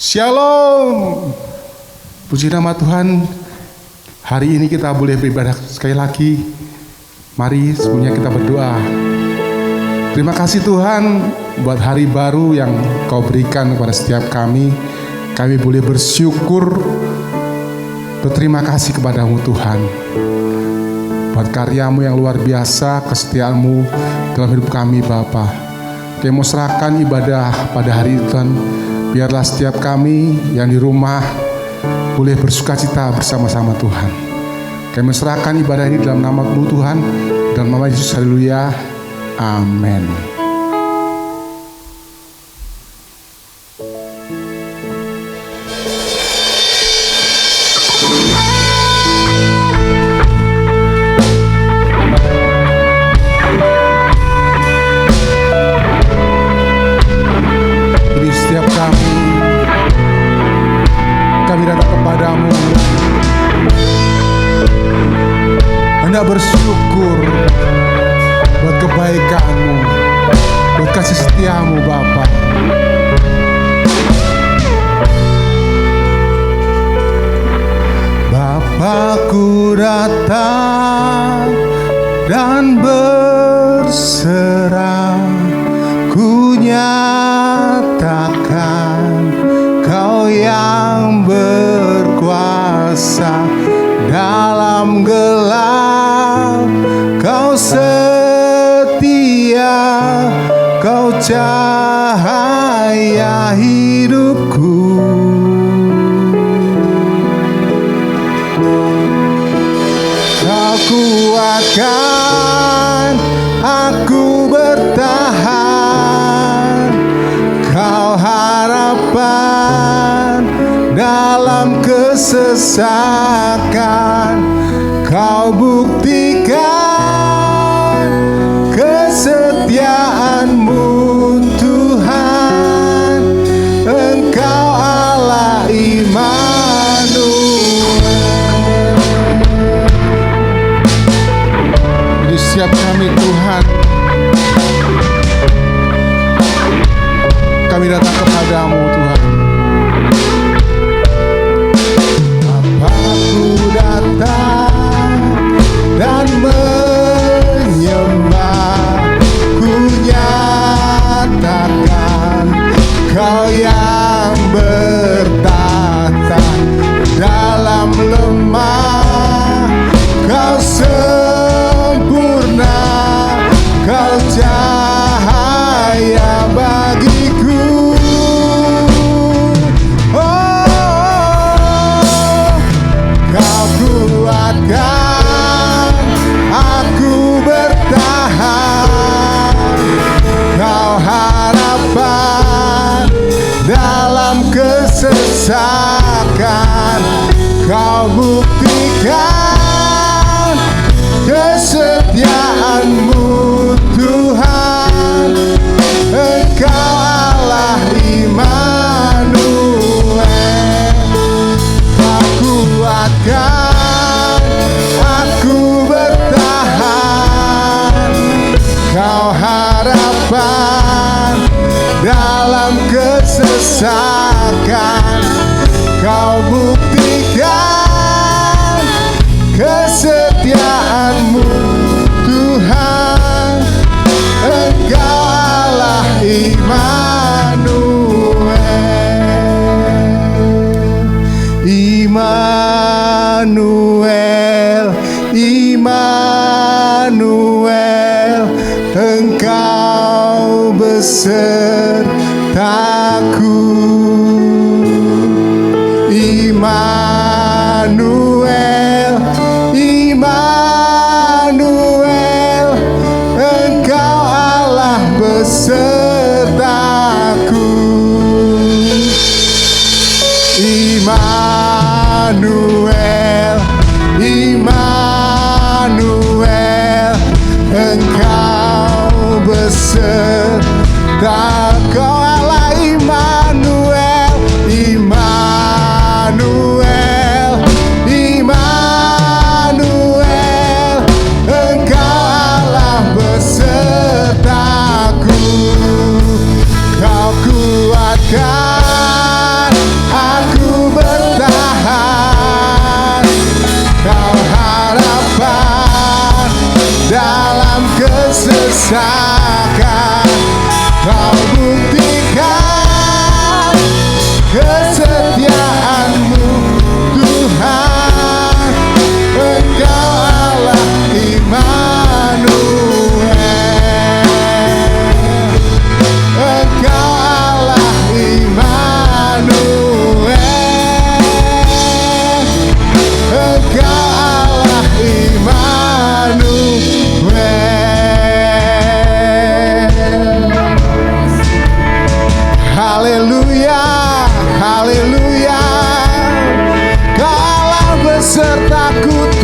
Shalom. Puji nama Tuhan. Hari ini kita boleh beribadah sekali lagi. Mari sebelumnya kita berdoa. Terima kasih Tuhan buat hari baru yang Kau berikan kepada setiap kami. Kami boleh bersyukur, berterima kasih kepadamu Tuhan, buat karyamu yang luar biasa, kesetiaan-Mu dalam hidup kami Bapa. Kami mau serahkan ibadah pada hari ini Tuhan. Biarlah setiap kami yang di rumah boleh bersukacita bersama-sama Tuhan. Kami serahkan ibadah ini dalam nama-Mu Tuhan, dalam nama Yesus, haleluya, amin. Kami datang kepadamu, hendak bersyukur buat kebaikan-Mu, buat kasih setia-Mu Bapa. Bapa-Ku datang dan berserah, ku nyatakan Kau yang berkuasa dalam gelap, Kau setia, Kau cahaya hidupku. Kau kuatkan aku bertahan, Kau harapan dalam kesesakan, Kau buktikan kesetiaan-Mu Tuhan. Engkau Allah Immanuel. Di setiap kami Tuhan, kami datang kepadamu Tuhan. Aku datang dan menyembah, ku nyatakan Kau yang bertata dalam lemah, Kau sempurna, Kau cahaya bagiku. Kuatkan aku bertahan, Kau harapan dalam kesesakan, Kau buktikan kesetiaan-Mu Tuhan. Engkau Allah Immanuel. Kau kuatkan aku bertahan, Kau harapan dalam kesesakan, Kau buktikan kesetiaan-Mu Tuhan. Engkau Allah Immanuel. Immanuel, Immanuel, Engkau besertaku. Immanuel, Immanuel, Engkau Allah besertaku. Immanuel, Immanuel, Engkau beserta. Kau Allah Immanuel, Immanuel, Immanuel, Engkau Allah besertaku. Kau kuatkan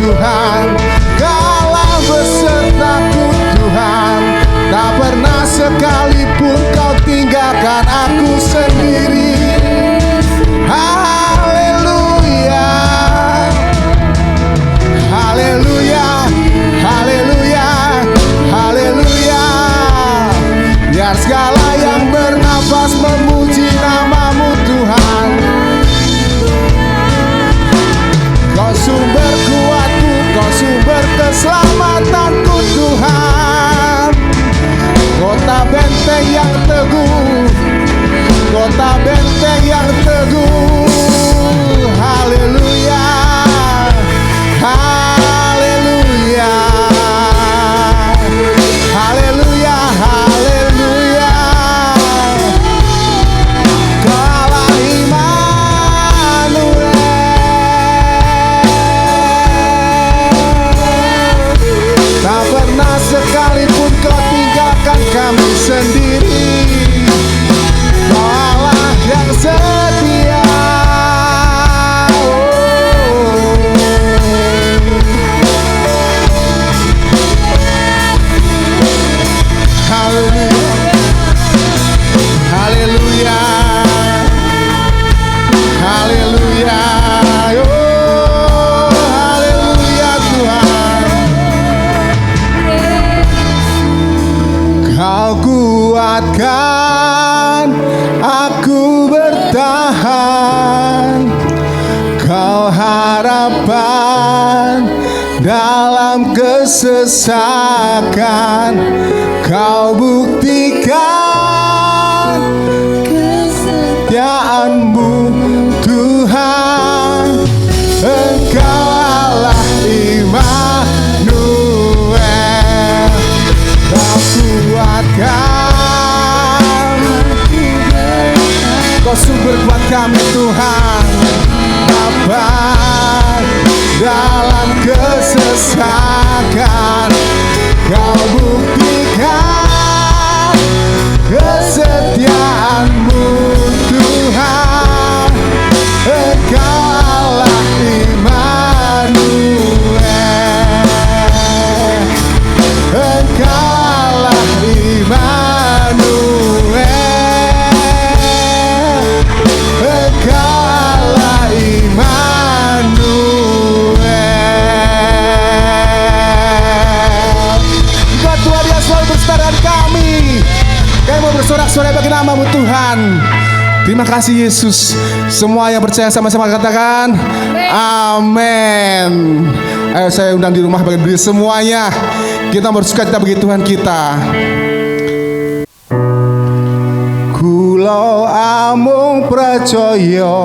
Tuhan, Kaulah besertaku Tuhan. Tak pernah sekalipun Kau tinggalkan aku sendiri. Haleluya, haleluya, haleluya, haleluya. Biar segala yang bernafas memuji nama-Mu Tuhan. Kau sumber kuatku, Kau sumber keselamatanku Tuhan. Kota benteng yang teguh, kota benteng yang teguh. Haleluya, haleluya, haleluya, haleluya. Kaulah Immanuel, tak pernah sekalipun Kau tinggalkan kami sendiri. Kau Allah yang setia. Haleluya, haleluya, oh haleluya Tuhan. Kau kuatkan aku bertahan, Kau harapan dalam kesesakan. Kau buktikan kesetiaan-Mu Tuhan. Engkau Allah Immanuel, Kau kuatkan, Kau sumber kuat kami Tuhan. Bapa dalam kesesakan, Kau buktikan kesetiaan-Mu Tuhan. Engkau Allah Immanuel, Engkau Allah Immanuel, Engkau Allah Immanuel. Engkau Tuhan yang selalu beserta dengan kami. Kami mau bersorak-sorai bagi nama-Mu Tuhan. Terima kasih Yesus. Semua yang percaya sama-sama katakan amin. Ayo saya undang di rumah bagi diri semuanya. Kita bersuka cita bagi Tuhan kita. Kulo amung percaya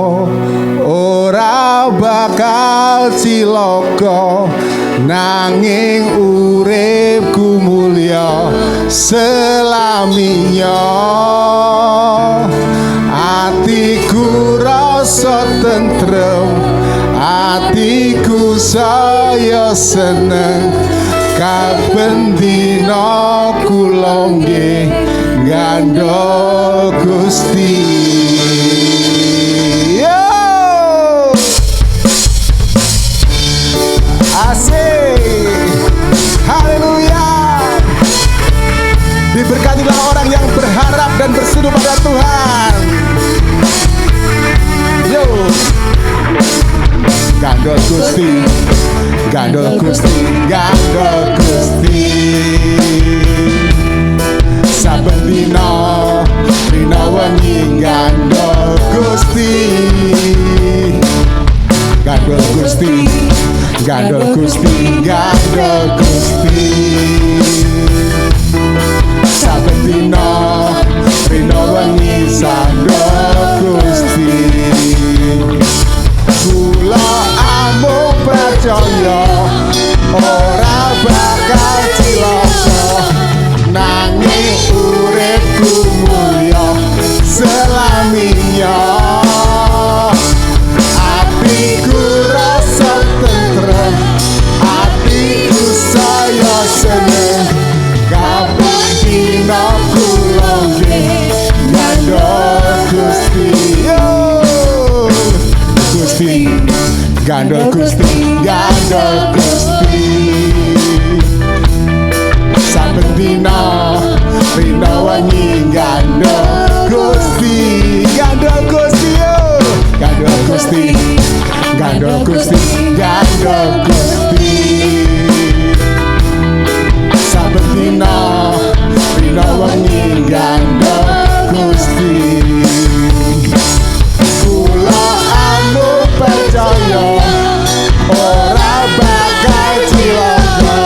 ora bakal cilaka, nanging uripku mulya selaminya. Atiku rasa tentrem, atiku saya seneng. Kaben dina kula nggih ngandha Gusti. Yo! Asik. Haleluya. Diberkatilah orang yang berharap dan berseru pada Tuhan. Yo. Gandol Gusti, gandol Gusti, gandol Gusti. Saben dina rina wengi gandol Gusti. Gandol Gusti, gandol Gusti, gandol Gusti. Saben dina rina wengi gandol Gusti. Kula amung percaya ora bakal cilaka, nanging uripku mulya selaminya. Atiku rasa tentrem, atiku saya seneng. Kabeh dina Gusti, gandol Gusti. Saben dina dina wengi gandol Gusti. Kula amuk percaya ora bakal cilaka,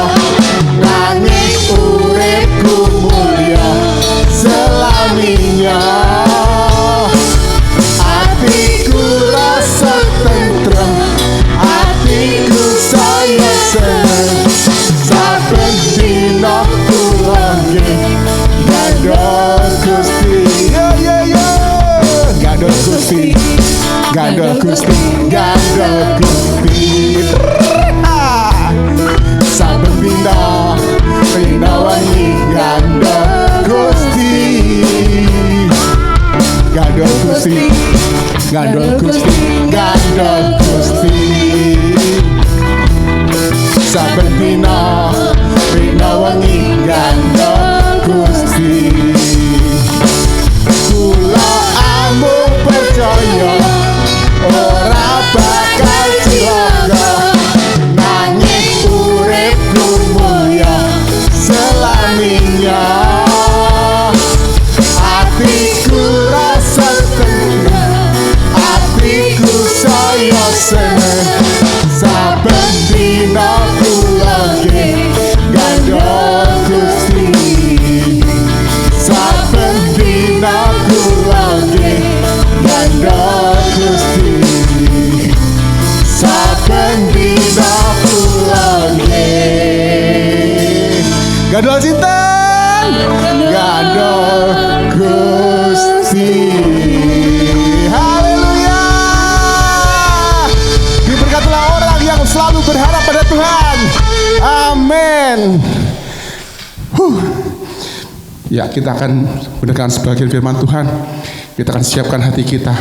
nanging uripku mulya selaminya. Atiku rasa tentrem, atiku saya seneng. Saben dina kula gandol Gusti. Gandol Gusti, gandol Gusti, gandol Gusti. Saben dina dina wengi gandol Gusti. Gandol Gusti, gandol Gusti, gandol Gusti. Saben dina dina wengi gandol Gusti. Kula amuk percaya ora bakal cilaka, nanging uripku mulya selaminya. Atiku rasa tenang, atiku saya seneng. Saben dina kula gandol Gusti. Saben dina kula gandol Gusti. Saben dina kula gandol sinten? Gandol Gusti. Haleluya. Diberkatilah orang yang selalu berharap pada Tuhan. Amin. Ya, kita akan mendengarkan sebagian firman Tuhan. Kita akan siapkan hati kita.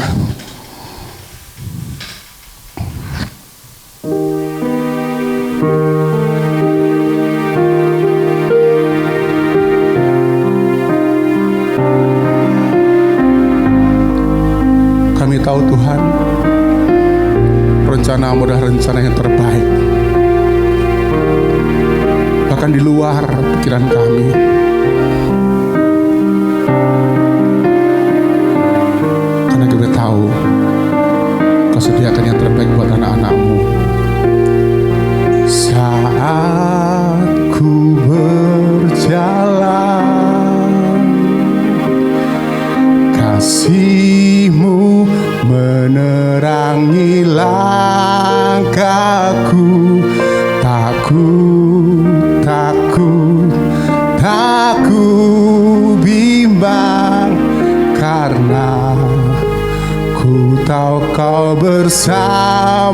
Kami tahu Tuhan, rencana-Mu adalah rencana yang terbaik, bahkan di luar pikiran kami. Karena kita tahu Kau sediakan yang terbaik buat anak-anak-Mu. Saat ku berjalan, kasih-Mu menerangi langkahku. Takut bimbang, karena ku tahu Kau bersamaku.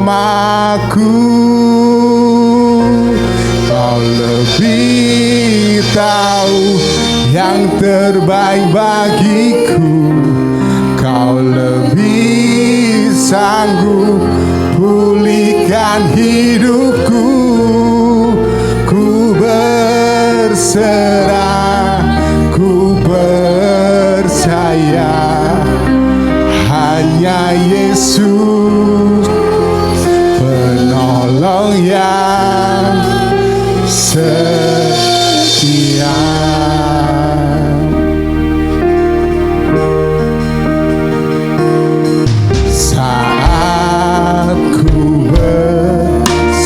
Kau lebih tahu yang terbaik bagiku. Kau lebih sanggup pulihkan hidupku. Ku berserah, ku percaya, hanya Yesus penolong yang setia. Saat ku berjalan,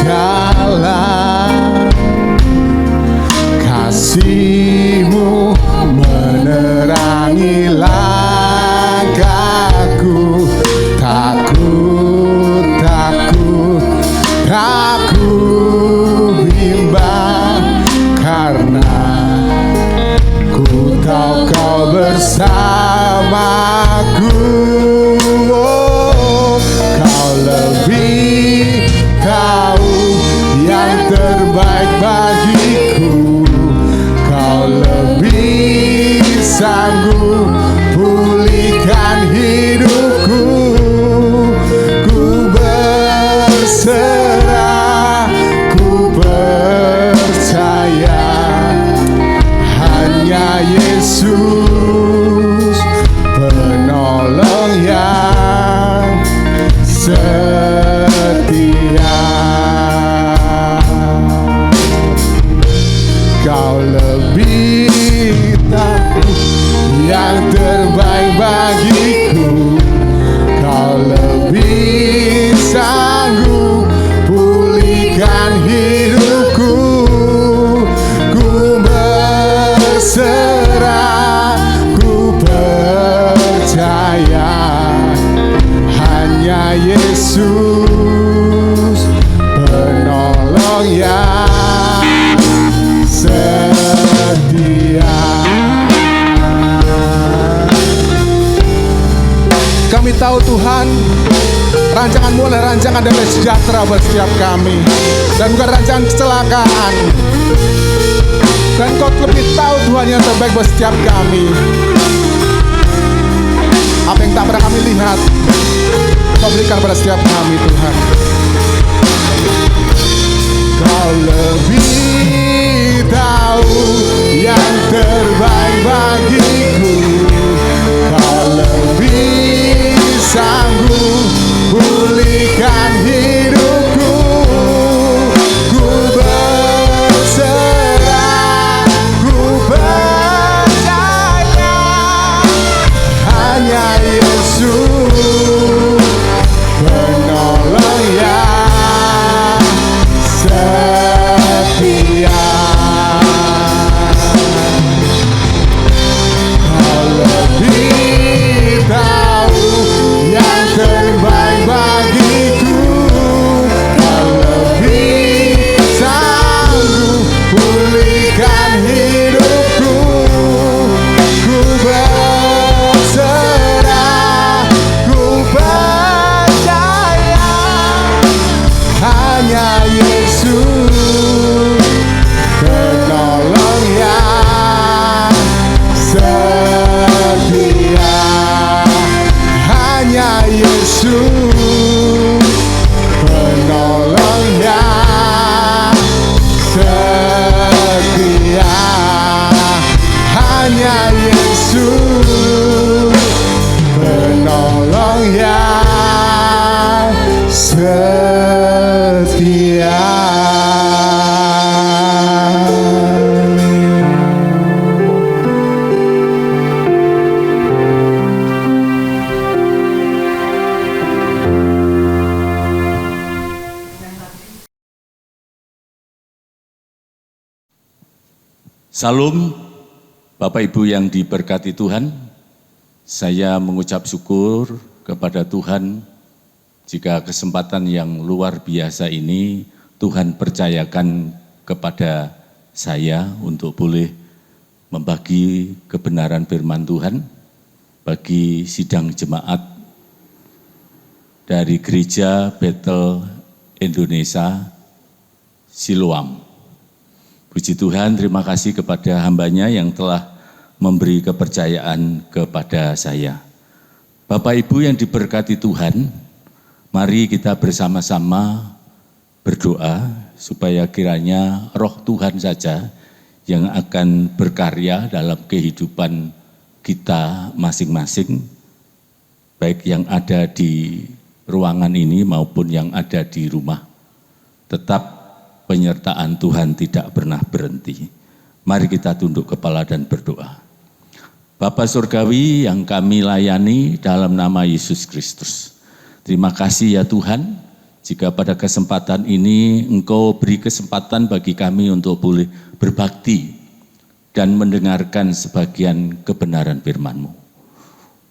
kasih-Mu menerangi langkahku. Takut bimbang, karena ku tahu Kau bersamaku. Oh, Kau lebih tahu yang terbaik bagiku. Kau lebih sanggup pulihkan hidupku. Ku berserah, ku percaya, hanya Yesus penolong yang setia. setia. Kami tahu Tuhan, rancangan-Mu adalah rancangan damai sejahtera buat setiap kami, dan bukan rancangan kecelakaan. Dan Kau lebih tahu Tuhan yang terbaik buat setiap kami. Apa yang tak pernah kami lihat, Kau berikan pada setiap kami Tuhan. Kau lebih tahu yang terbaik bagiku. Kau lebih sanggup pulihkan hidupku. Ku berserah, ku percaya hanya Yesus penolong yang setia. Kau lebih tahu yang terbaik bagiku. Kau lebih sanggup pulihkan hidupku. Ku berserah, ku percaya hanya Yesus penolong yang setia. Hanya Yesus penolong yang setia. Hanya Yesus penolong yang setia. Salam, Bapak Ibu yang diberkati Tuhan. Saya mengucap syukur kepada Tuhan jika kesempatan yang luar biasa ini Tuhan percayakan kepada saya untuk boleh membagi kebenaran firman Tuhan bagi sidang jemaat dari Gereja Bethel Indonesia Siloam. Puji Tuhan, terima kasih kepada hambanya yang telah memberi kepercayaan kepada saya. Bapak Ibu yang diberkati Tuhan, mari kita bersama-sama berdoa supaya kiranya roh Tuhan saja yang akan berkarya dalam kehidupan kita masing-masing, baik yang ada di ruangan ini maupun yang ada di rumah. Tetap penyertaan Tuhan tidak pernah berhenti. Mari kita tunduk kepala dan berdoa. Bapa Surgawi yang kami layani dalam nama Yesus Kristus. Terima kasih ya Tuhan, jika pada kesempatan ini Engkau beri kesempatan bagi kami untuk boleh berbakti dan mendengarkan sebagian kebenaran firman-Mu.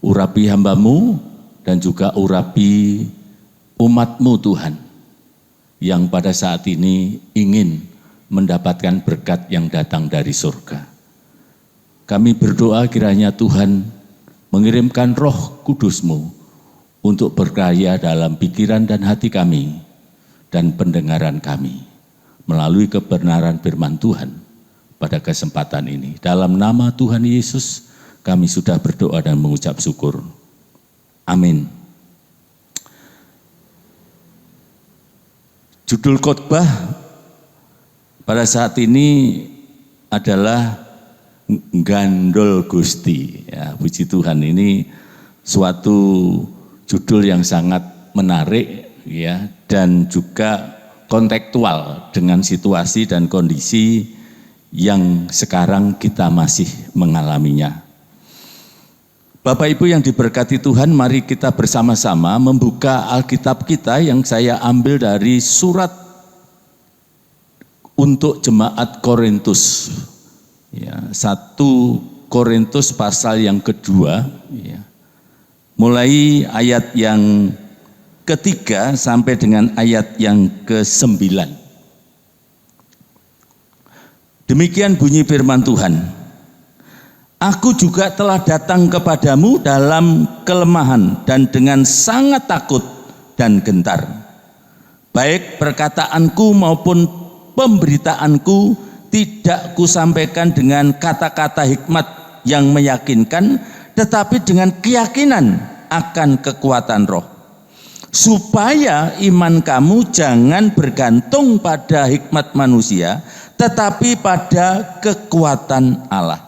Urapi hamba-Mu dan juga urapi umat-Mu Tuhan, yang pada saat ini ingin mendapatkan berkat yang datang dari surga. Kami berdoa kiranya Tuhan mengirimkan roh kudus-Mu untuk berkarya dalam pikiran dan hati kami dan pendengaran kami melalui kebenaran firman Tuhan pada kesempatan ini. Dalam nama Tuhan Yesus kami sudah berdoa dan mengucap syukur. Amin. Judul khotbah pada saat ini adalah Gandol Gusti. Ya, puji Tuhan, ini suatu judul yang sangat menarik ya, dan juga kontekstual dengan situasi dan kondisi yang sekarang kita masih mengalaminya. Bapak Ibu yang diberkati Tuhan, mari kita bersama-sama membuka Alkitab kita yang saya ambil dari surat untuk jemaat Korintus. Ya, 1 Korintus pasal yang kedua, ya. Mulai ayat yang ketiga sampai dengan ayat yang ke-9. Demikian bunyi firman Tuhan. Aku juga telah datang kepadamu dalam kelemahan dan dengan sangat takut dan gentar. Baik perkataanku maupun pemberitaanku tidak kusampaikan dengan kata-kata hikmat yang meyakinkan, tetapi dengan keyakinan akan kekuatan roh. Supaya iman kamu jangan bergantung pada hikmat manusia, tetapi pada kekuatan Allah.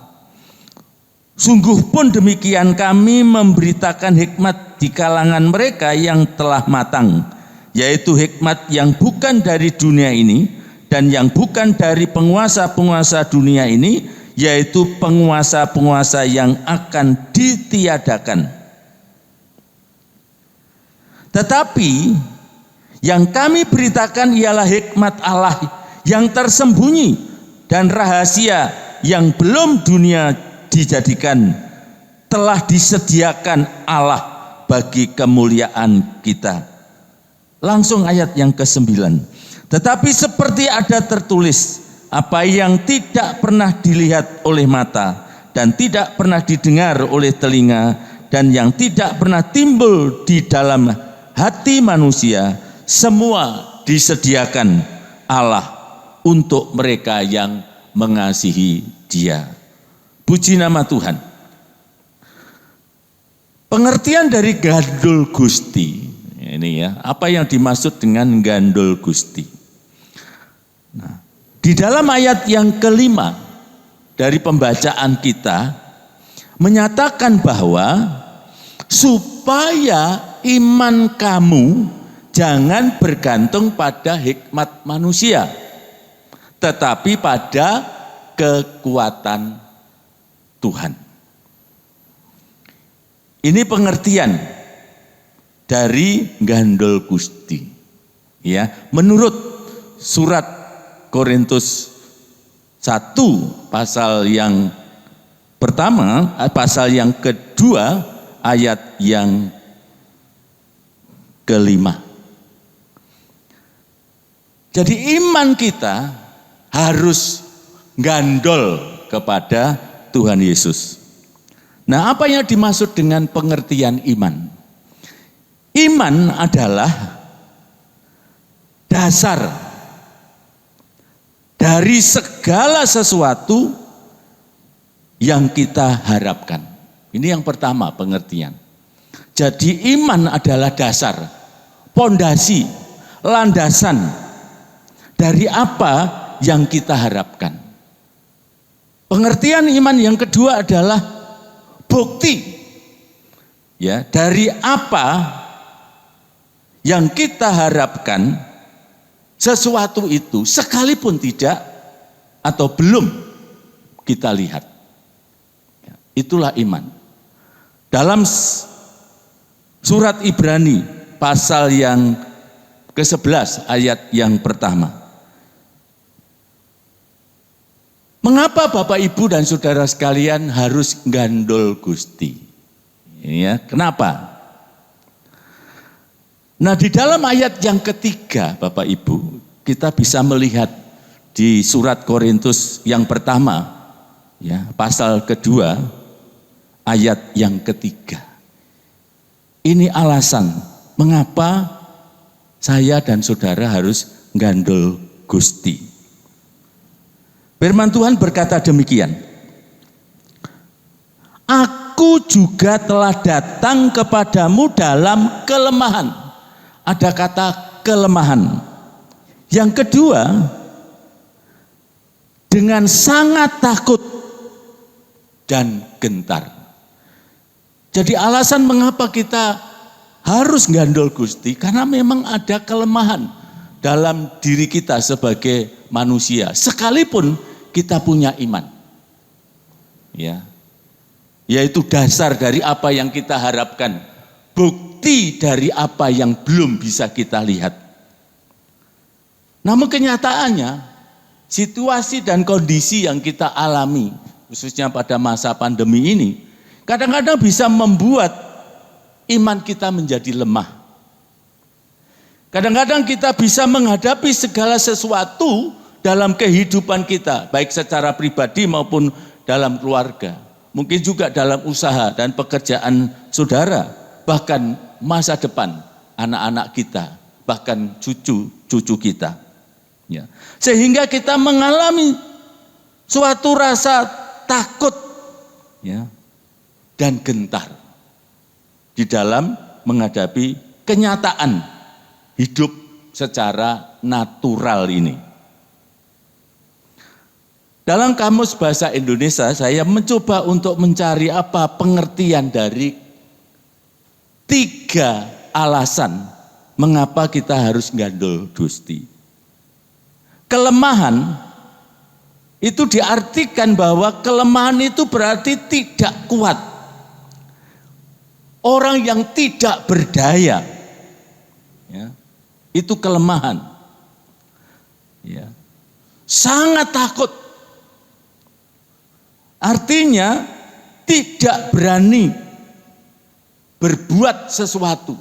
Sungguh pun demikian kami memberitakan hikmat di kalangan mereka yang telah matang, yaitu hikmat yang bukan dari dunia ini dan yang bukan dari penguasa-penguasa dunia ini, yaitu penguasa-penguasa yang akan ditiadakan. Tetapi yang kami beritakan ialah hikmat Allah yang tersembunyi dan rahasia yang belum dunia dijadikan, telah disediakan Allah bagi kemuliaan kita. Langsung ayat yang ke-9. Tetapi seperti ada tertulis, apa yang tidak pernah dilihat oleh mata dan tidak pernah didengar oleh telinga dan yang tidak pernah timbul di dalam hati manusia, semua disediakan Allah untuk mereka yang mengasihi Dia. Puji nama Tuhan. Pengertian dari gandul Gusti ini ya, apa yang dimaksud dengan gandul Gusti? Nah, di dalam ayat yang kelima dari pembacaan kita menyatakan bahwa supaya iman kamu jangan bergantung pada hikmat manusia, tetapi pada kekuatan Tuhan. Ini pengertian dari gandul Gusti. Ya, menurut surat Korintus 1 pasal yang pertama, pasal yang kedua, ayat yang kelima. Jadi iman kita harus gandol kepada Tuhan Yesus. Nah, apa yang dimaksud dengan pengertian iman? Iman adalah dasar dari segala sesuatu yang kita harapkan. Ini yang pertama pengertian. Jadi iman adalah dasar, pondasi, landasan dari apa yang kita harapkan. Pengertian iman yang kedua adalah bukti ya dari apa yang kita harapkan, sesuatu itu sekalipun tidak atau belum kita lihat. Ya, itulah iman. Dalam surat Ibrani pasal yang ke-11 ayat yang pertama. Mengapa Bapak Ibu dan Saudara sekalian harus gandol Gusti? Ya, kenapa? Nah, di dalam ayat yang ketiga Bapak Ibu, kita bisa melihat di surat Korintus yang pertama, ya, pasal kedua, ayat yang ketiga. Ini alasan mengapa saya dan saudara harus gandol Gusti. Firman Tuhan berkata demikian. Aku juga telah datang kepadamu dalam kelemahan. Ada kata kelemahan. Yang kedua, dengan sangat takut dan gentar. Jadi alasan mengapa kita harus gandol Gusti, karena memang ada kelemahan dalam diri kita sebagai manusia, sekalipun kita punya iman, ya, yaitu dasar dari apa yang kita harapkan, bukti dari apa yang belum bisa kita lihat. Namun kenyataannya, situasi dan kondisi yang kita alami, khususnya pada masa pandemi ini, kadang-kadang bisa membuat iman kita menjadi lemah. Kadang-kadang kita bisa menghadapi segala sesuatu dalam kehidupan kita, baik secara pribadi maupun dalam keluarga. Mungkin juga dalam usaha dan pekerjaan saudara, bahkan masa depan anak-anak kita, bahkan cucu-cucu kita. Ya. Sehingga kita mengalami suatu rasa takut, ya, dan gentar di dalam menghadapi kenyataan hidup secara natural ini. Dalam Kamus Bahasa Indonesia, saya mencoba untuk mencari apa pengertian dari 3 alasan mengapa kita harus gandol gusti. Kelemahan itu diartikan bahwa kelemahan itu berarti tidak kuat. Orang yang tidak berdaya, ya, itu kelemahan. Ya. Sangat takut. Artinya tidak berani berbuat sesuatu.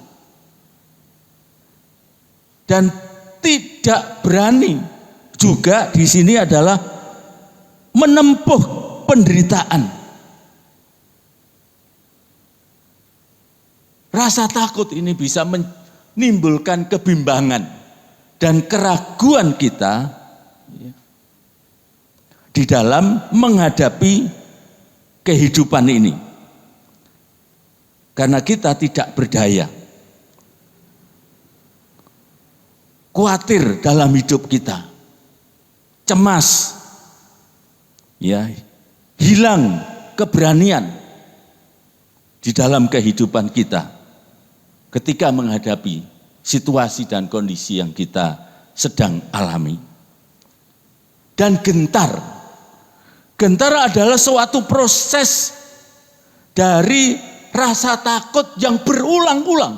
Dan tidak berani juga di sini adalah menempuh penderitaan. Rasa takut ini bisa menimbulkan kebimbangan dan keraguan kita di dalam menghadapi kehidupan ini. Karena kita tidak berdaya. Khawatir dalam hidup kita. Cemas. Ya, hilang keberanian di dalam kehidupan kita ketika menghadapi situasi dan kondisi yang kita sedang alami. Dan gentar. Gentar adalah suatu proses dari rasa takut yang berulang-ulang.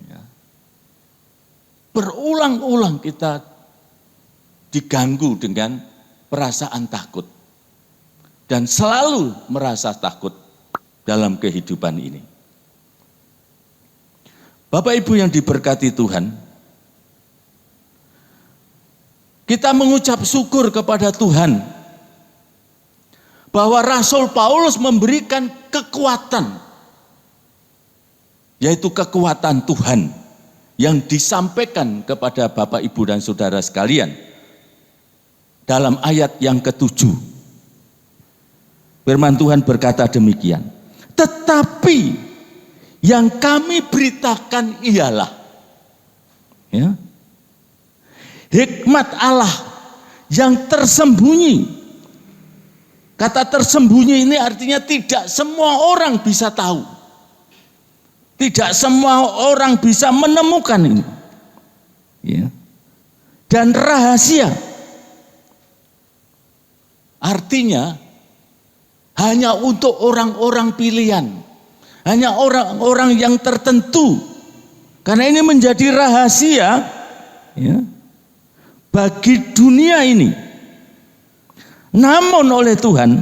Ya. Berulang-ulang kita diganggu dengan perasaan takut. Dan selalu merasa takut dalam kehidupan ini. Bapak Ibu yang diberkati Tuhan, kita mengucap syukur kepada Tuhan bahwa Rasul Paulus memberikan kekuatan, yaitu kekuatan Tuhan yang disampaikan kepada Bapak, Ibu, dan Saudara sekalian dalam ayat yang ke-7. Firman Tuhan berkata demikian, tetapi yang kami beritakan ialah, ya, hikmat Allah yang tersembunyi. Kata tersembunyi ini artinya tidak semua orang bisa tahu. Tidak semua orang bisa menemukan ini. Ya. Dan rahasia. Artinya hanya untuk orang-orang pilihan. Hanya orang-orang yang tertentu. Karena ini menjadi rahasia, ya, bagi dunia ini. Namun oleh Tuhan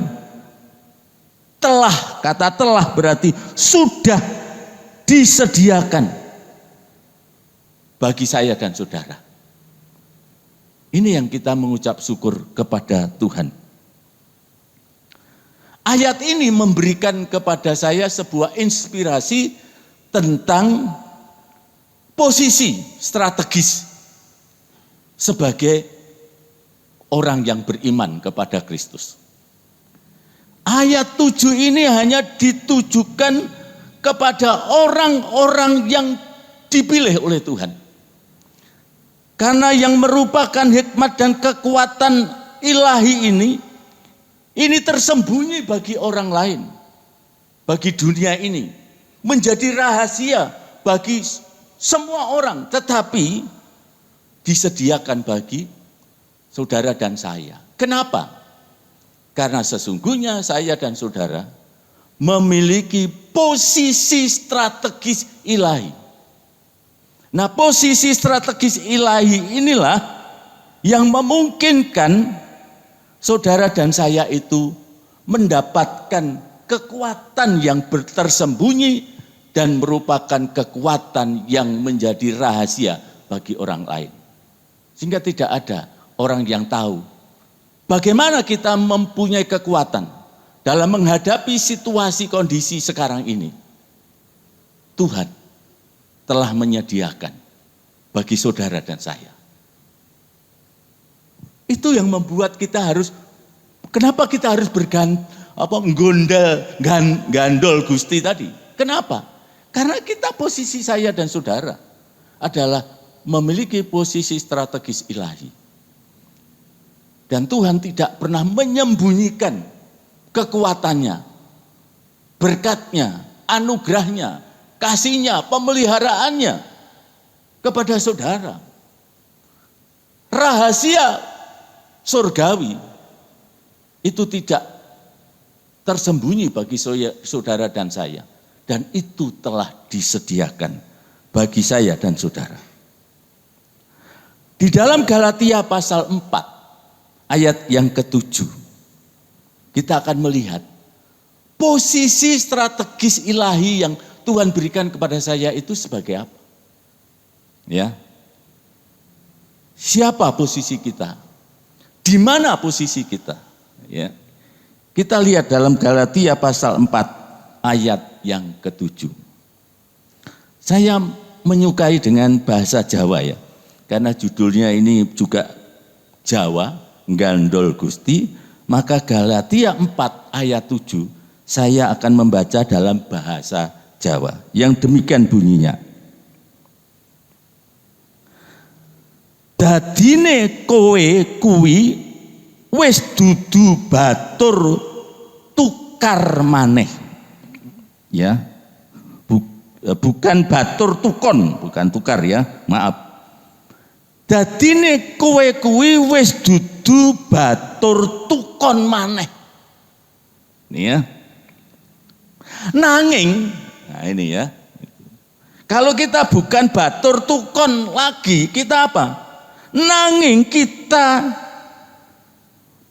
telah, kata telah berarti sudah disediakan bagi saya dan saudara. Ini yang kita mengucap syukur kepada Tuhan. Ayat ini memberikan kepada saya sebuah inspirasi tentang posisi strategis sebagai orang yang beriman kepada Kristus. Ayat 7 ini hanya ditujukan kepada orang-orang yang dipilih oleh Tuhan. Karena yang merupakan hikmat dan kekuatan ilahi ini tersembunyi bagi orang lain, bagi dunia ini, menjadi rahasia bagi semua orang, tetapi disediakan bagi saudara dan saya. Kenapa? Karena sesungguhnya saya dan saudara memiliki posisi strategis ilahi. Nah, posisi strategis ilahi inilah yang memungkinkan saudara dan saya itu mendapatkan kekuatan yang tersembunyi dan merupakan kekuatan yang menjadi rahasia bagi orang lain. Sehingga tidak ada orang yang tahu bagaimana kita mempunyai kekuatan dalam menghadapi situasi kondisi sekarang ini. Tuhan telah menyediakan bagi saudara dan saya. Itu yang membuat kita harus, kenapa kita harus gandol Gusti tadi? Kenapa? Karena kita posisi saya dan saudara adalah memiliki posisi strategis ilahi. Dan Tuhan tidak pernah menyembunyikan kekuatannya, berkatnya, anugerahnya, kasihnya, pemeliharaannya kepada saudara. Rahasia surgawi itu tidak tersembunyi bagi saudara dan saya. Dan itu telah disediakan bagi saya dan saudara. Di dalam Galatia pasal 4 ayat yang ke-7 kita akan melihat posisi strategis ilahi yang Tuhan berikan kepada saya itu sebagai apa? Ya. Siapa posisi kita? Di mana posisi kita? Ya. Kita lihat dalam Galatia pasal 4 ayat yang ke-7. Saya menyukai dengan bahasa Jawa ya. Karena judulnya ini juga Jawa, Gandol Gusti, maka Galatia 4 ayat 7 saya akan membaca dalam bahasa Jawa. Yang demikian bunyinya. Dadine kowe kuwi wis dudu batur tukar maneh. Ya, bukan batur tukon, bukan tukar ya, maaf. Dadine kowe kuwi wis dudu batur tukon maneh. Ini ya. Nanging, nah ini ya. Kalau kita bukan batur tukon lagi, kita apa? Nanging kita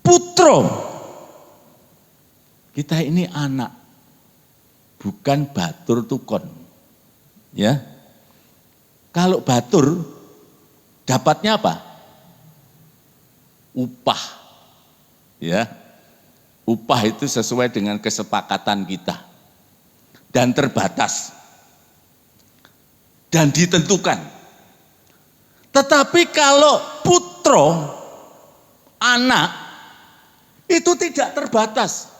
putra. Kita ini anak. Bukan batur tukon. Ya. Kalau batur dapatnya apa? Upah. Ya. Upah itu sesuai dengan kesepakatan kita. Dan terbatas. Dan ditentukan. Tetapi kalau putra, anak, itu tidak terbatas.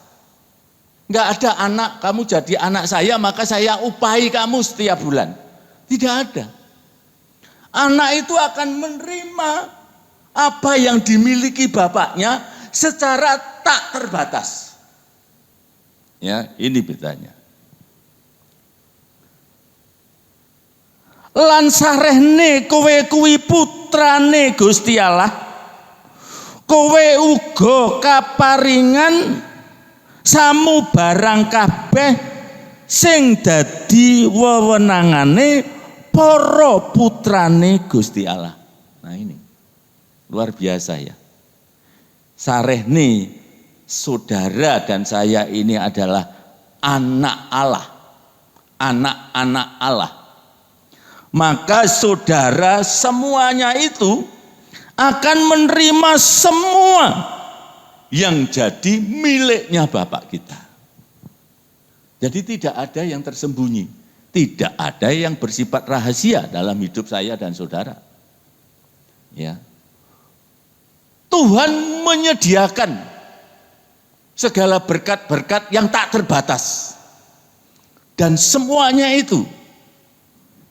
Enggak ada anak, kamu jadi anak saya, maka saya upahi kamu setiap bulan. Tidak ada. Anak itu akan menerima apa yang dimiliki bapaknya secara tak terbatas. Ya, ini bedanya. Lan sarehne kowe kuwi putrane Gusti Allah. Kowe uga kaparingan samu barang kabeh sing dadi wewenangane para putrane Gusti Allah. Nah ini luar biasa ya. Sarehne saudara dan saya ini adalah anak Allah. Anak-anak Allah. Maka saudara semuanya itu akan menerima semua yang jadi miliknya Bapak kita. Jadi tidak ada yang tersembunyi, tidak ada yang bersifat rahasia dalam hidup saya dan saudara. Ya. Tuhan menyediakan segala berkat-berkat yang tak terbatas. Dan semuanya itu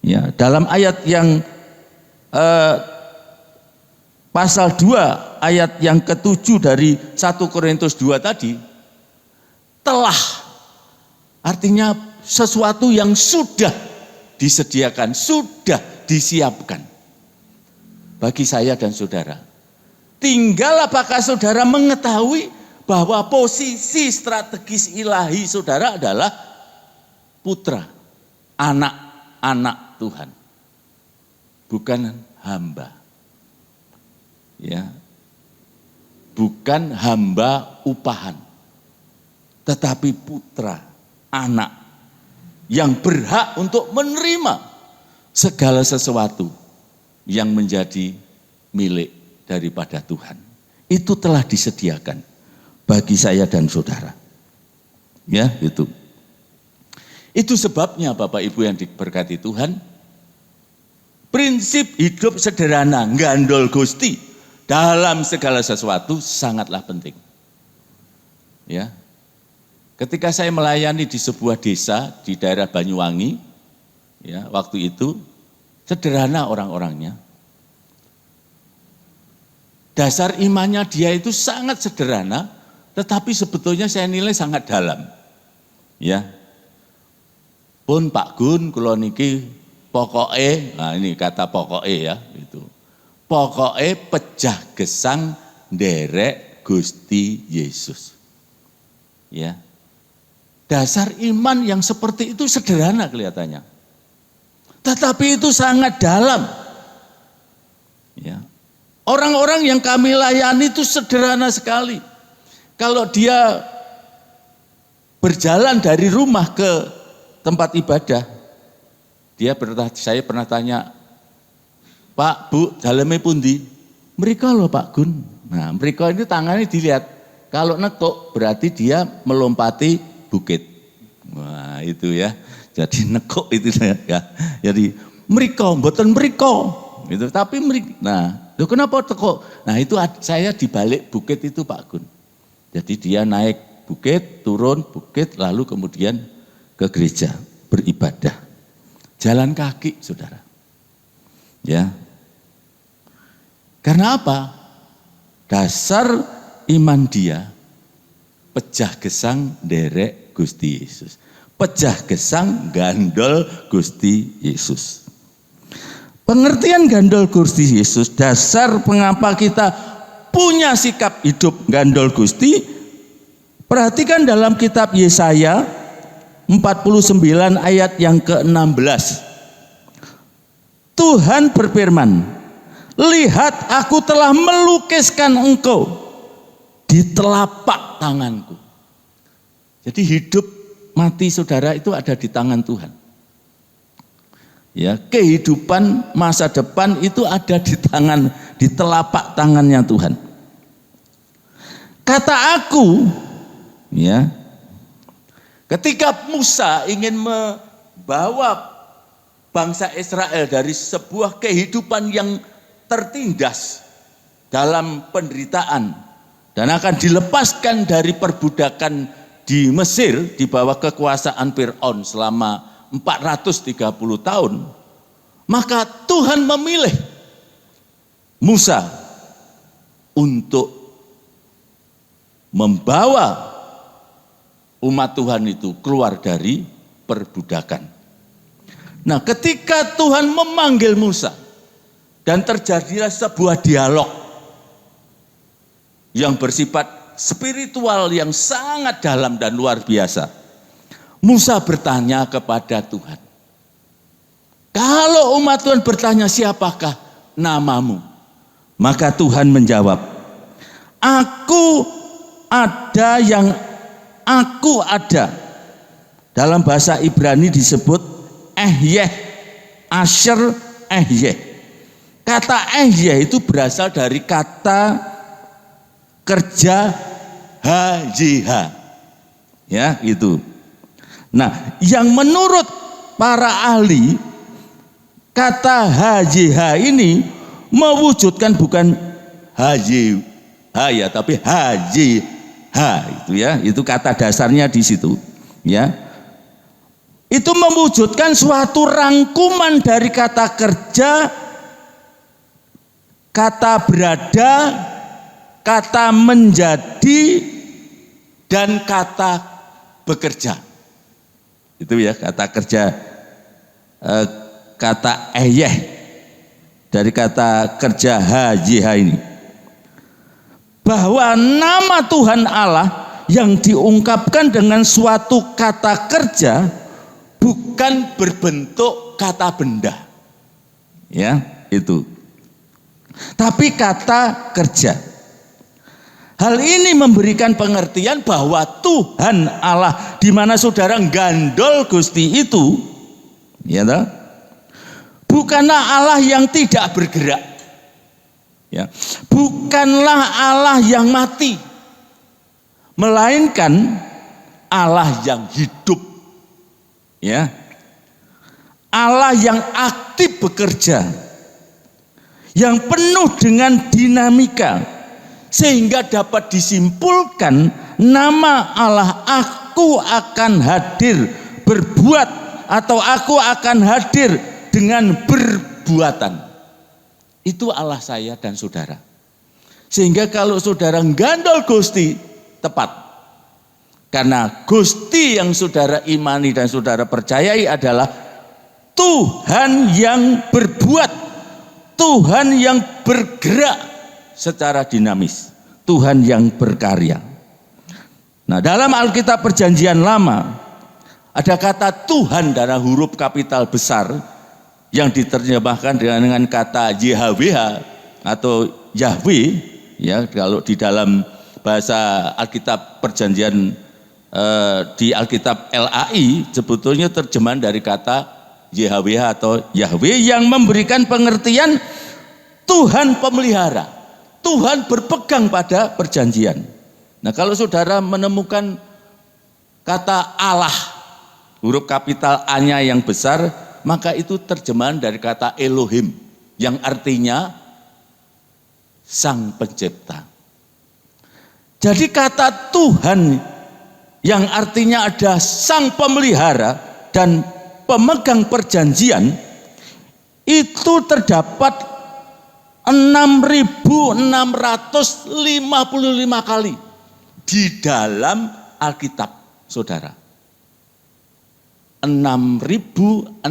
ya, dalam ayat yang pasal 2 ayat yang ke-7 dari 1 Korintus 2 tadi telah, artinya sesuatu yang sudah disediakan, sudah disiapkan bagi saya dan saudara. Tinggal apakah saudara mengetahui bahwa posisi strategis ilahi saudara adalah putra, anak-anak Tuhan, bukan hamba. Ya, bukan hamba upahan, tetapi putra, anak yang berhak untuk menerima segala sesuatu yang menjadi milik daripada Tuhan. Itu telah disediakan bagi saya dan saudara. Ya, itu. Itu sebabnya Bapak Ibu yang diberkati Tuhan, prinsip hidup sederhana, gandol Gusti dalam segala sesuatu sangatlah penting. Ya. Ketika saya melayani di sebuah desa di daerah Banyuwangi, ya, waktu itu sederhana orang-orangnya. Dasar imannya dia itu sangat sederhana, tetapi sebetulnya saya nilai sangat dalam. Ya. Pun Pak Gun kula niki pokoke, nah ini kata pokoke ya, itu. Pokoke pejah gesang nderek Gusti Yesus. Ya. Dasar iman yang seperti itu sederhana kelihatannya. Tetapi itu sangat dalam. Ya. Orang-orang yang kami layani itu sederhana sekali. Kalau dia berjalan dari rumah ke tempat ibadah, saya pernah tanya, Pak, Bu, jalannya pundi? Mereka loh Pak Gun. Nah, mereka ini tangannya dilihat. Kalau nekuk berarti dia melompati bukit. Wah, itu ya. Jadi nekuk itu ya. Jadi mereka, mboten mereka. Itu tapi mereka. Nah, loh kenapa tekuk? Nah, itu saya di balik bukit itu Pak Gun. Jadi dia naik bukit, turun bukit, lalu kemudian ke gereja beribadah. Jalan kaki, saudara. Ya. Karena apa? Dasar iman dia pejah gesang derek Gusti Yesus. Pejah gesang gandol Gusti Yesus. Pengertian gandol Gusti Yesus, dasar mengapa kita punya sikap hidup gandol Gusti. Perhatikan dalam kitab Yesaya 49 ayat yang ke-16. Tuhan berfirman, lihat aku telah melukiskan engkau di telapak tanganku. Jadi hidup mati saudara itu ada di tangan Tuhan. Ya, kehidupan masa depan itu ada di telapak tangannya Tuhan. Kata aku, ya, ketika Musa ingin membawa bangsa Israel dari sebuah kehidupan yang tertindas dalam penderitaan dan akan dilepaskan dari perbudakan di Mesir di bawah kekuasaan Fir'aun selama 430 tahun, maka Tuhan memilih Musa untuk membawa umat Tuhan itu keluar dari perbudakan. Nah, ketika Tuhan memanggil Musa dan terjadilah sebuah dialog yang bersifat spiritual yang sangat dalam dan luar biasa, Musa bertanya kepada Tuhan, kalau umat Tuhan bertanya siapakah namamu? Maka Tuhan menjawab, aku ada yang aku ada. Dalam bahasa Ibrani disebut Ehyeh, Asher Ehyeh. Kata Ehyeh itu berasal dari kata kerja HJH. Ya, itu. Nah, yang menurut para ahli, kata HJH ini mewujudkan bukan HJH ya, tapi HJH itu ya, itu kata dasarnya di situ, ya. Itu mewujudkan suatu rangkuman dari kata kerja, kata berada, kata menjadi, dan kata bekerja. Itu ya kata kerja, kata ehyeh dari kata kerja HJH ini. Bahwa nama Tuhan Allah yang diungkapkan dengan suatu kata kerja bukan berbentuk kata benda. Ya, itu. Tapi kata kerja. Hal ini memberikan pengertian bahwa Tuhan Allah di mana saudara gandol Gusti itu, ya toh, bukanlah Allah yang tidak bergerak. Ya, bukanlah Allah yang mati, melainkan Allah yang hidup. Ya, Allah yang aktif bekerja, yang penuh dengan dinamika, sehingga dapat disimpulkan nama Allah, aku akan hadir berbuat, atau aku akan hadir dengan perbuatan. Itu Allah saya dan saudara. Sehingga kalau saudara gandol Gusti, tepat. Karena Gusti yang saudara imani dan saudara percayai adalah Tuhan yang berbuat, Tuhan yang bergerak secara dinamis, Tuhan yang berkarya. Nah, dalam Alkitab Perjanjian Lama ada kata Tuhan dengan huruf kapital besar yang diterjemahkan dengan kata YHWH atau Yahweh, ya, kalau di dalam bahasa Alkitab Perjanjian di Alkitab LAI sebetulnya terjemahan dari kata YHWH atau Yahweh yang memberikan pengertian Tuhan pemelihara, Tuhan berpegang pada perjanjian. Nah, kalau saudara menemukan kata Allah huruf kapital A-nya yang besar, maka itu terjemahan dari kata Elohim yang artinya Sang Pencipta. Jadi kata Tuhan yang artinya ada Sang Pemelihara dan pemegang perjanjian itu terdapat 6.655 kali di dalam Alkitab, saudara. 6.655.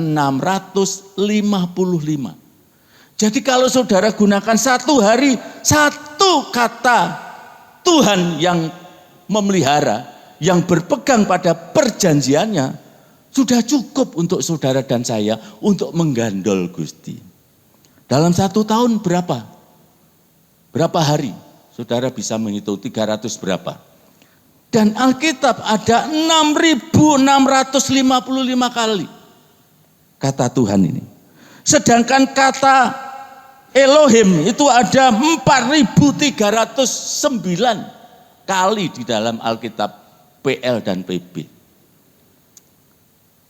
Jadi kalau saudara gunakan satu hari satu kata Tuhan yang memelihara, yang berpegang pada perjanjiannya, sudah cukup untuk saudara dan saya untuk menggandol Gusti. Dalam satu tahun berapa? Berapa hari? Saudara bisa menghitung 300 berapa? Dan Alkitab ada 6.655 kali kata Tuhan ini. Sedangkan kata Elohim itu ada 4.309 kali di dalam Alkitab PL dan PB.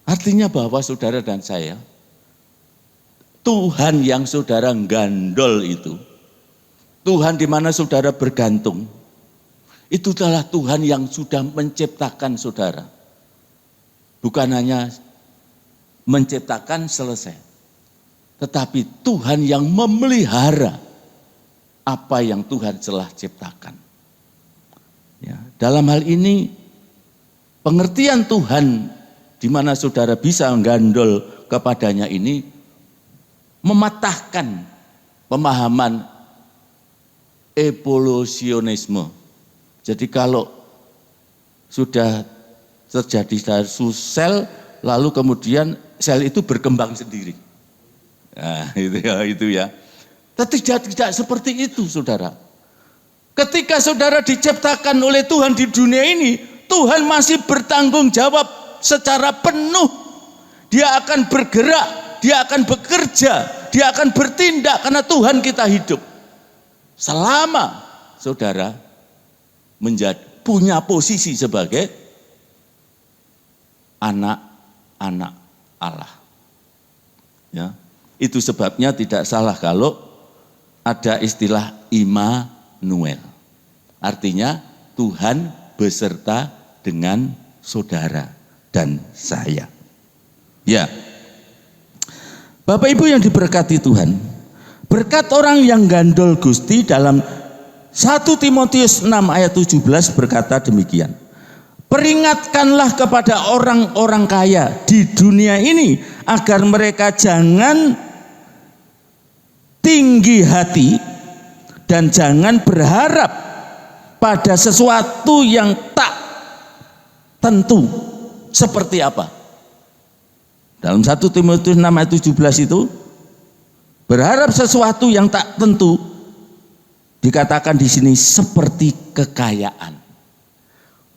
Artinya bahwa saudara dan saya, Tuhan yang saudara gandol itu, Tuhan di mana saudara bergantung, itu adalah Tuhan yang sudah menciptakan saudara. Bukan hanya menciptakan selesai, tetapi Tuhan yang memelihara apa yang Tuhan telah ciptakan. Ya, dalam hal ini pengertian Tuhan di mana saudara bisa menggandol kepadanya ini mematahkan pemahaman evolusionisme. Jadi kalau sudah terjadi sel, lalu kemudian sel itu berkembang sendiri. Nah, itu ya. Tapi tidak seperti itu, saudara. Ketika saudara diciptakan oleh Tuhan di dunia ini, Tuhan masih bertanggung jawab secara penuh. Dia akan bergerak, dia akan bekerja, dia akan bertindak karena Tuhan kita hidup. Selama saudara punya posisi sebagai anak-anak Allah. Ya, itu sebabnya tidak salah kalau ada istilah Immanuel. Artinya Tuhan beserta dengan saudara dan saya. Ya. Bapak Ibu yang diberkati Tuhan, berkat orang yang gandol Gusti dalam 1 Timotius 6 ayat 17 berkata demikian. Peringatkanlah kepada orang-orang kaya di dunia ini agar mereka jangan tinggi hati dan jangan berharap pada sesuatu yang tak tentu. Seperti apa? Dalam 1 Timotius 6 ayat 17 itu berharap sesuatu yang tak tentu. Dikatakan di sini seperti kekayaan.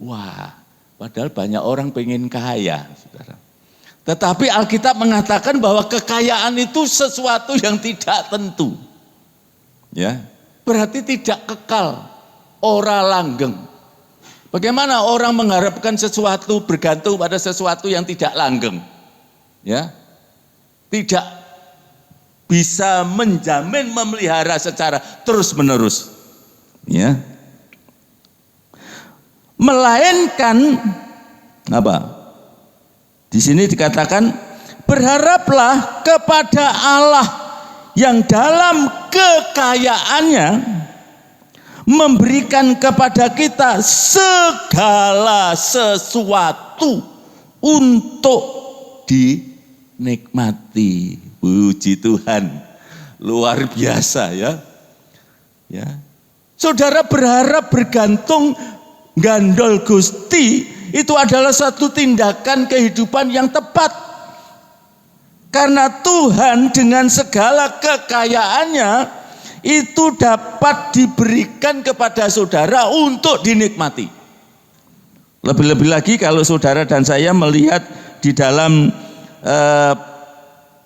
Wah, padahal banyak orang pengen kaya, saudara. Tetapi Alkitab mengatakan bahwa kekayaan itu sesuatu yang tidak tentu. Ya, berarti tidak kekal, ora langgeng. Bagaimana orang mengharapkan sesuatu bergantung pada sesuatu yang tidak langgeng? Ya, tidak bisa menjamin memelihara secara terus-menerus. Ya. Melainkan apa? Di sini dikatakan berharaplah kepada Allah yang dalam kekayaannya memberikan kepada kita segala sesuatu untuk dinikmati. Puji Tuhan, luar biasa ya. Ya. Saudara berharap bergantung gandol Gusti itu adalah satu tindakan kehidupan yang tepat. Karena Tuhan dengan segala kekayaannya itu dapat diberikan kepada saudara untuk dinikmati. Lebih-lebih lagi kalau saudara dan saya melihat di dalam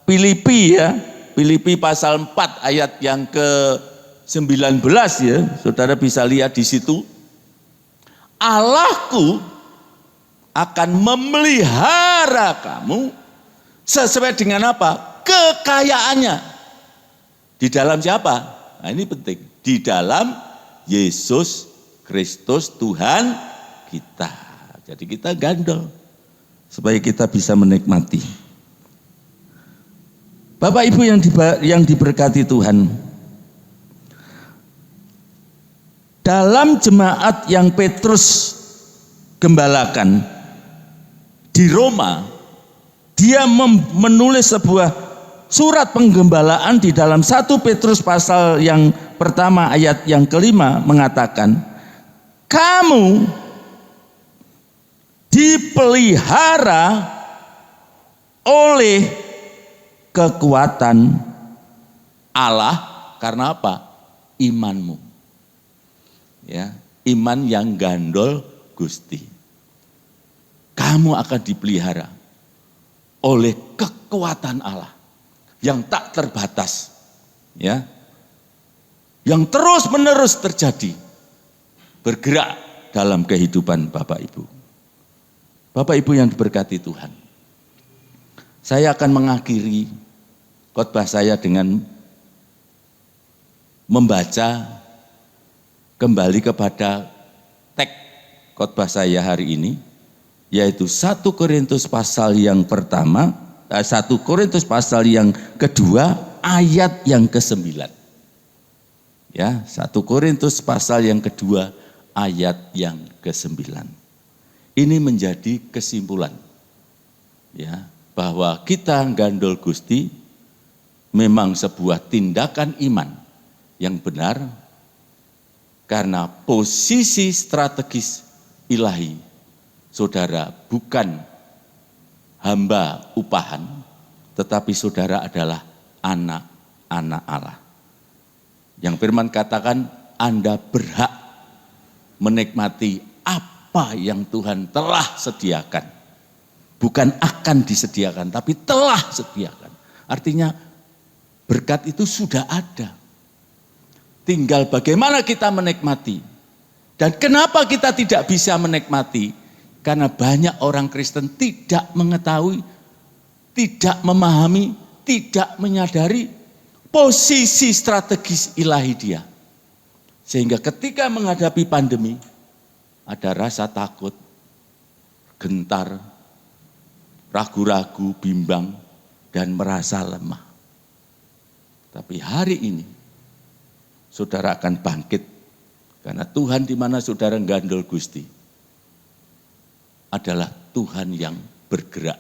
Filipi ya, Filipi pasal 4 ayat yang ke-19 ya, saudara bisa lihat di situ. Allahku akan memelihara kamu sesuai dengan apa? Kekayaannya. Di dalam siapa? Nah ini penting. Di dalam Yesus Kristus Tuhan kita. Jadi kita gandol supaya kita bisa menikmati. Bapak Ibu yang diberkati Tuhan, dalam jemaat yang Petrus gembalakan di Roma, dia menulis sebuah surat penggembalaan di dalam 1 Petrus pasal yang pertama ayat yang kelima mengatakan, kamu dipelihara oleh kekuatan Allah karena apa? Imanmu. Ya, iman yang gandol Gusti. Kamu akan dipelihara oleh kekuatan Allah yang tak terbatas. Ya. Yang terus-menerus terjadi. Bergerak dalam kehidupan Bapak Ibu. Bapak Ibu yang diberkati Tuhan. Saya akan mengakhiri khotbah saya dengan membaca kembali kepada teks khotbah saya hari ini, yaitu 1 Korintus pasal yang pertama, 1 Korintus pasal yang kedua, ayat yang ke-9. Ya, 1 Korintus pasal yang kedua, ayat yang ke-9. Ini menjadi kesimpulan, ya, bahwa kita gandol Gusti memang sebuah tindakan iman yang benar karena posisi strategis ilahi saudara bukan hamba upahan, tetapi saudara adalah anak-anak Allah. Yang firman katakan Anda berhak menikmati apa yang Tuhan telah sediakan. Bukan akan disediakan, tapi telah sediakan. Artinya berkat itu sudah ada. Tinggal bagaimana kita menikmati. Dan kenapa kita tidak bisa menikmati? Karena banyak orang Kristen tidak mengetahui, tidak memahami, tidak menyadari posisi strategis ilahi dia. Sehingga ketika menghadapi pandemi, ada rasa takut, gentar, ragu-ragu, bimbang, dan merasa lemah. Tapi hari ini, saudara akan bangkit. Karena Tuhan di mana saudara gandol Gusti adalah Tuhan yang bergerak.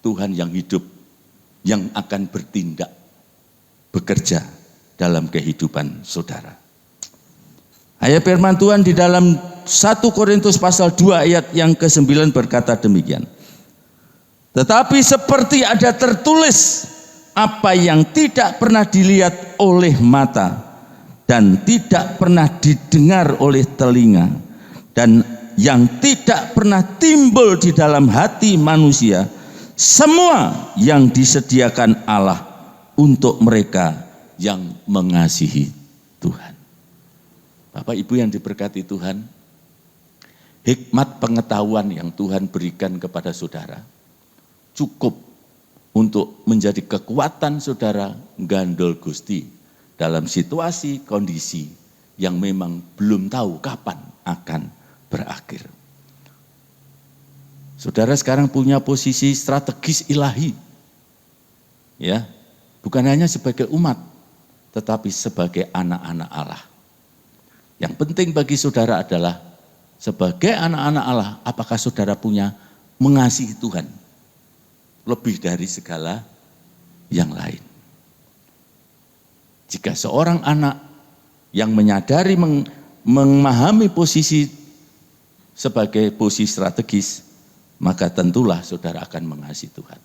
Tuhan yang hidup, yang akan bertindak, bekerja dalam kehidupan saudara. Ayat firman Tuhan di dalam 1 Korintus pasal 2 ayat yang ke-9 berkata demikian. Tetapi seperti ada tertulis, apa yang tidak pernah dilihat oleh mata dan tidak pernah didengar oleh telinga dan yang tidak pernah timbul di dalam hati manusia, semua yang disediakan Allah untuk mereka yang mengasihi Tuhan. Bapak Ibu yang diberkati Tuhan, hikmat pengetahuan yang Tuhan berikan kepada saudara cukup untuk menjadi kekuatan saudara gandol Gusti dalam situasi kondisi yang memang belum tahu kapan akan berakhir. Saudara sekarang punya posisi strategis ilahi, ya, bukan hanya sebagai umat, tetapi sebagai anak-anak Allah. Yang penting bagi saudara adalah sebagai anak-anak Allah, apakah saudara punya mengasihi Tuhan lebih dari segala yang lain. Jika seorang anak yang menyadari memahami posisi sebagai posisi strategis, maka tentulah saudara akan mengasihi Tuhan.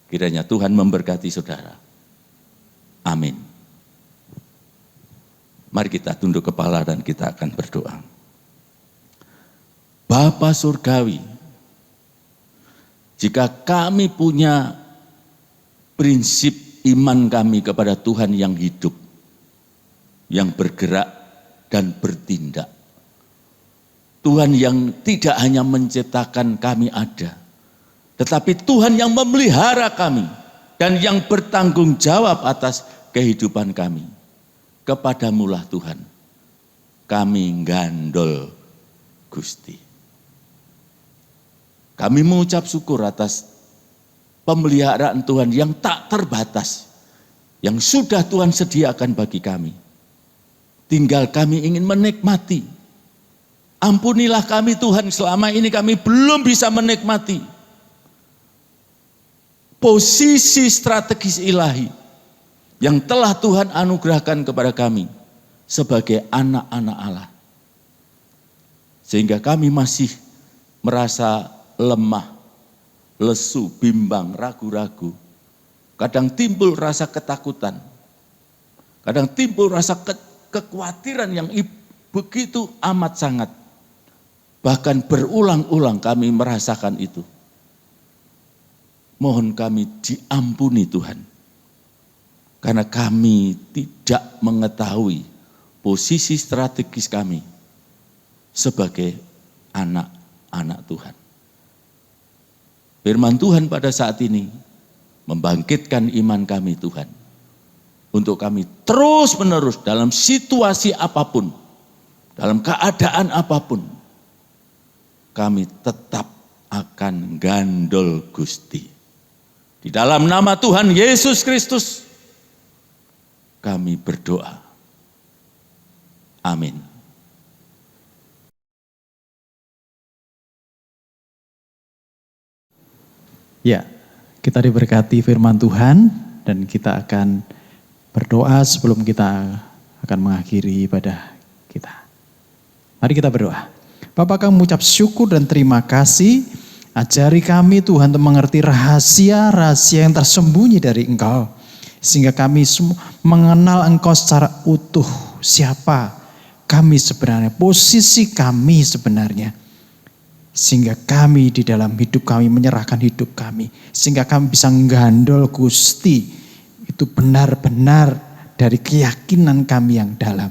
Kiranya Tuhan memberkati saudara. Amin. Mari kita tunduk kepala dan kita akan berdoa. Bapa Surgawi, jika kami punya prinsip iman kami kepada Tuhan yang hidup, yang bergerak dan bertindak, Tuhan yang tidak hanya menciptakan kami ada, tetapi Tuhan yang memelihara kami dan yang bertanggung jawab atas kehidupan kami. Kepadamulah Tuhan, kami gandol Gusti. Kami mengucap syukur atas pemeliharaan Tuhan yang tak terbatas, yang sudah Tuhan sediakan bagi kami. Tinggal kami ingin menikmati. Ampunilah kami Tuhan, selama ini kami belum bisa menikmati posisi strategis ilahi yang telah Tuhan anugerahkan kepada kami sebagai anak-anak Allah. Sehingga kami masih merasa lemah, lesu, bimbang, ragu-ragu. Kadang timbul rasa ketakutan. Kadang timbul rasa kekhawatiran yang begitu amat sangat. Bahkan berulang-ulang kami merasakan itu. Mohon kami diampuni Tuhan. Karena kami tidak mengetahui posisi strategis kami sebagai anak-anak Tuhan. Firman Tuhan pada saat ini membangkitkan iman kami Tuhan. Untuk kami terus menerus dalam situasi apapun, dalam keadaan apapun, kami tetap akan gandol Gusti. Di dalam nama Tuhan Yesus Kristus, kami berdoa. Amin. Ya, kita diberkati firman Tuhan dan kita akan berdoa sebelum kita akan mengakhiri ibadah kita. Mari kita berdoa. Bapa, kami mengucap syukur dan terima kasih. Ajari kami Tuhan untuk mengerti rahasia-rahasia yang tersembunyi dari Engkau. Sehingga kami mengenal Engkau secara utuh. Siapa kami sebenarnya, posisi kami sebenarnya. Sehingga kami di dalam hidup kami menyerahkan hidup kami. Sehingga kami bisa menggandol Gusti. Itu benar-benar dari keyakinan kami yang dalam.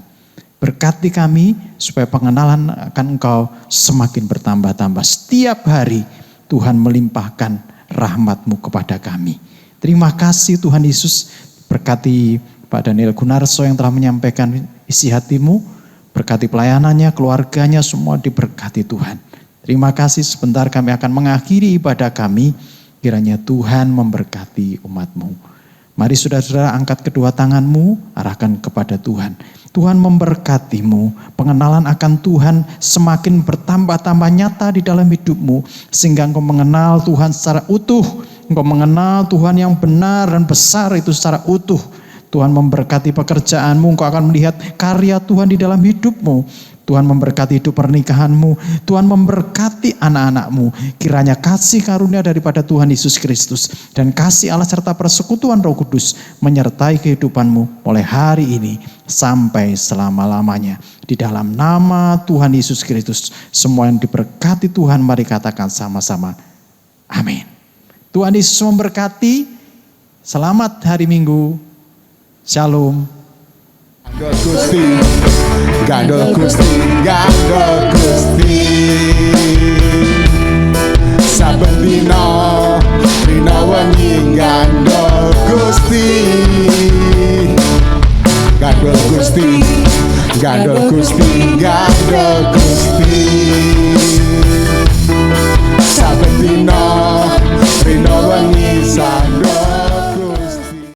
Berkati kami supaya pengenalan akan Engkau semakin bertambah-tambah. Setiap hari Tuhan melimpahkan rahmat-Mu kepada kami. Terima kasih Tuhan Yesus, berkati Pak Daniel Gunarso yang telah menyampaikan isi hati-Mu, berkati pelayanannya, keluarganya, semua diberkati Tuhan. Terima kasih, sebentar kami akan mengakhiri ibadah kami, kiranya Tuhan memberkati umat-Mu. Mari saudara-saudara angkat kedua tangan-Mu, arahkan kepada Tuhan. Tuhan memberkati-Mu, pengenalan akan Tuhan semakin bertambah-tambah nyata di dalam hidup-Mu, sehingga engkau mengenal Tuhan secara utuh, engkau mengenal Tuhan yang benar dan besar itu secara utuh. Tuhan memberkati pekerjaan-Mu, engkau akan melihat karya Tuhan di dalam hidup-Mu. Tuhan memberkati hidup pernikahan-Mu, Tuhan memberkati anak-anak-Mu. Kiranya kasih karunia daripada Tuhan Yesus Kristus dan kasih Allah serta persekutuan Roh Kudus menyertai kehidupan-Mu mulai hari ini sampai selama-lamanya. Di dalam nama Tuhan Yesus Kristus, semua yang diberkati Tuhan, mari katakan sama-sama. Amin. Tuhan Yesus memberkati. Selamat hari Minggu. Shalom. God Gusti. Gandol Gusti,